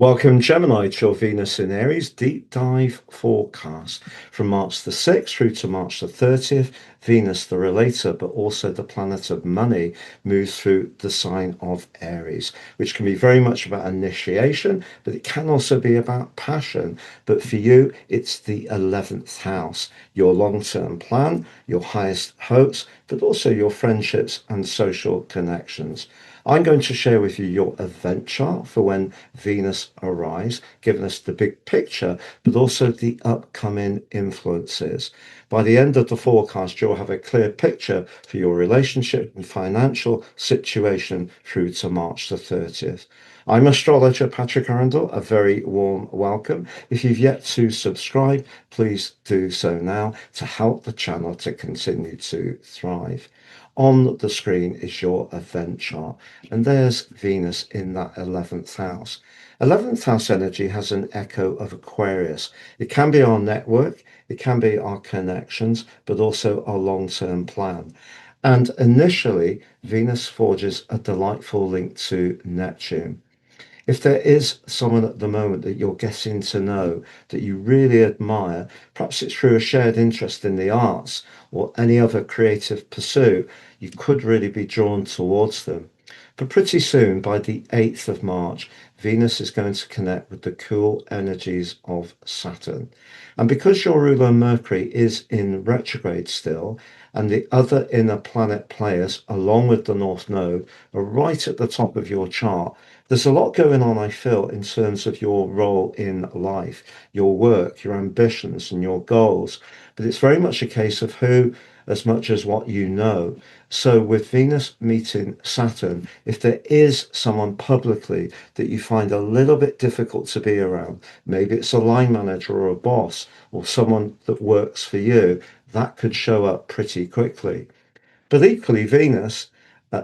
Welcome, Gemini, to your Venus in Aries deep dive forecast from March the 6th through to March the 30th. Venus, the relator, but also the planet of money, moves through the sign of Aries, which can be very much about initiation, but it can also be about passion. But for you, it's the 11th house, your long term plan, your highest hopes, but also your friendships and social connections. I'm going to share with you your event chart for when Venus arrives, giving us the big picture, but also the upcoming influences. By the end of the forecast, you'll have a clear picture for your relationship and financial situation through to March the 30th. I'm astrologer Patrick Arundell. A very warm welcome. If you've yet to subscribe, please do so now to help the channel to continue to thrive. On the screen is your event chart, and there's Venus in that 11th house. 11th house energy has an echo of Aquarius. It can be our network, it can be our connections, but also our long term plan. And initially, Venus forges a delightful link to Neptune. If there is someone at the moment that you're getting to know that you really admire, perhaps it's through a shared interest in the arts or any other creative pursuit, you could really be drawn towards them. But pretty soon, by the 8th of March, Venus is going to connect with the cool energies of Saturn. And because your ruler Mercury is in retrograde still, and the other inner planet players, along with the North Node, are right at the top of your chart, there's a lot going on, I feel, in terms of your role in life, your work, your ambitions, and your goals. But it's very much a case of who as much as what you know. So, with Venus meeting Saturn, if there is someone publicly that you find a little bit difficult to be around, maybe it's a line manager or a boss or someone that works for you, that could show up pretty quickly. But equally, Venus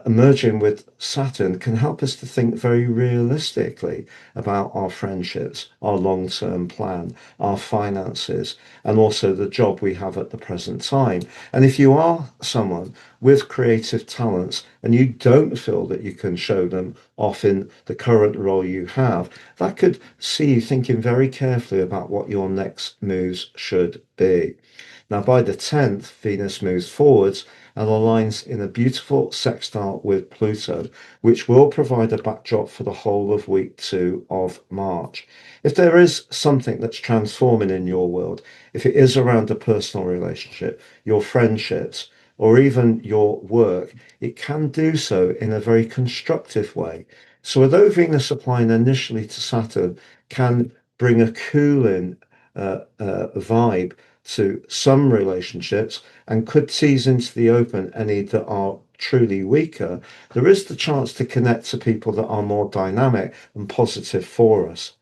merging with Saturn can help us to think very realistically about our friendships, our long term plan, our finances, and also the job we have at the present time. And if you are someone with creative talents and you don't feel that you can show them off in the current role you have, that could see you thinking very carefully about what your next moves should be. Now, by the 10th, Venus moves forwards and aligns in a beautiful sextile with Pluto, which will provide a backdrop for the whole of week 2 of March. If there is something that's transforming in your world, if it is around a personal relationship, your friendships, or even your work, it can do so in a very constructive way. So, although Venus applying initially to Saturn can bring a cooling vibe to some relationships and could tease into the open any that are truly weaker, there is the chance to connect to people that are more dynamic and positive for us.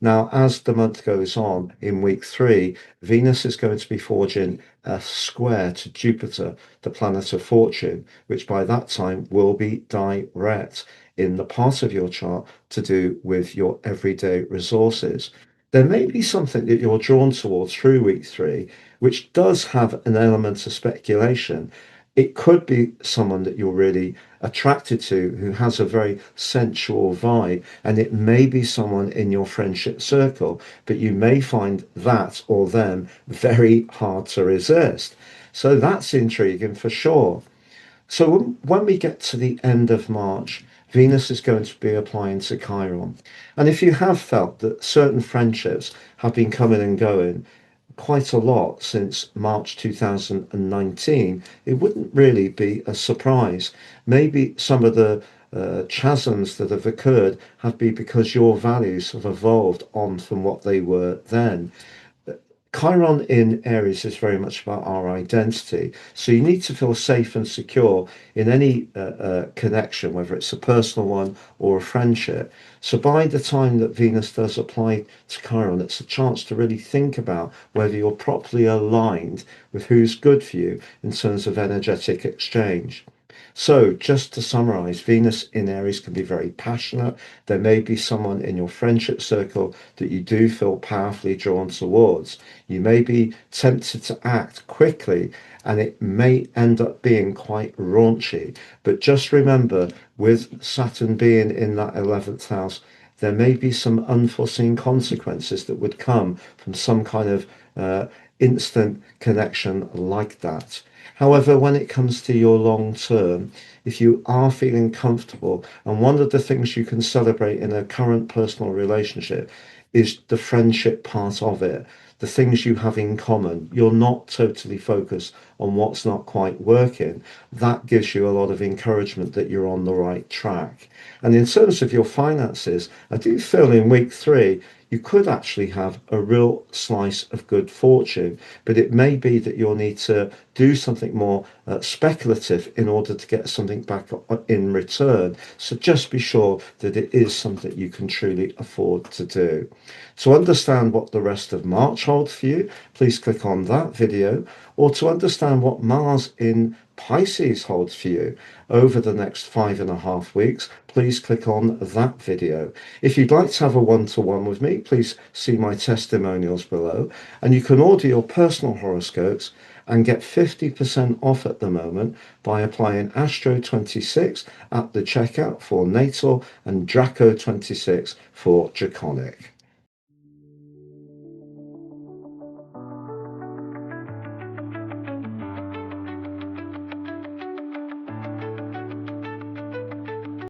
Now, as the month goes on in week 3, Venus is going to be forging a square to Jupiter, the planet of fortune, which by that time will be direct in the part of your chart to do with your everyday resources. There may be something that you're drawn towards through week 3, which does have an element of speculation. It could be someone that you're really attracted to who has a very sensual vibe, and it may be someone in your friendship circle, but you may find that or them very hard to resist. So that's intriguing for sure. So when we get to the end of March, Venus is going to be applying to Chiron. And if you have felt that certain friendships have been coming and going quite a lot since March 2019, it wouldn't really be a surprise. Maybe some of the chasms that have occurred have been because your values have evolved on from what they were then. Chiron in Aries is very much about our identity. So you need to feel safe and secure in any connection, whether it's a personal one or a friendship. So by the time that Venus does apply to Chiron, it's a chance to really think about whether you're properly aligned with who's good for you in terms of energetic exchange. So, just to summarize, Venus in Aries can be very passionate. There may be someone in your friendship circle that you do feel powerfully drawn towards. You may be tempted to act quickly, and it may end up being quite raunchy. But just remember, with Saturn being in that 11th house, there may be some unforeseen consequences that would come from some kind of instant connection like that. However, when it comes to your long term, if you are feeling comfortable, and one of the things you can celebrate in a current personal relationship is the friendship part of it, the things you have in common. You're not totally focused on what's not quite working. That gives you a lot of encouragement that you're on the right track. And in terms of your finances, I do feel in week 3, you could actually have a real slice of good fortune, but it may be that you'll need to do something more speculative in order to get something back in return. So just be sure that it is something you can truly afford to do. To understand what the rest of March holds for you, please click on that video, or to understand what Mars in Pisces holds for you over the next 5.5 weeks, please click on that video. If you'd like to have a one-to-one with me, please see my testimonials below, and you can order your personal horoscopes and get 50% off at the moment by applying Astro 26 at the checkout for Natal and Draco 26 for Draconic.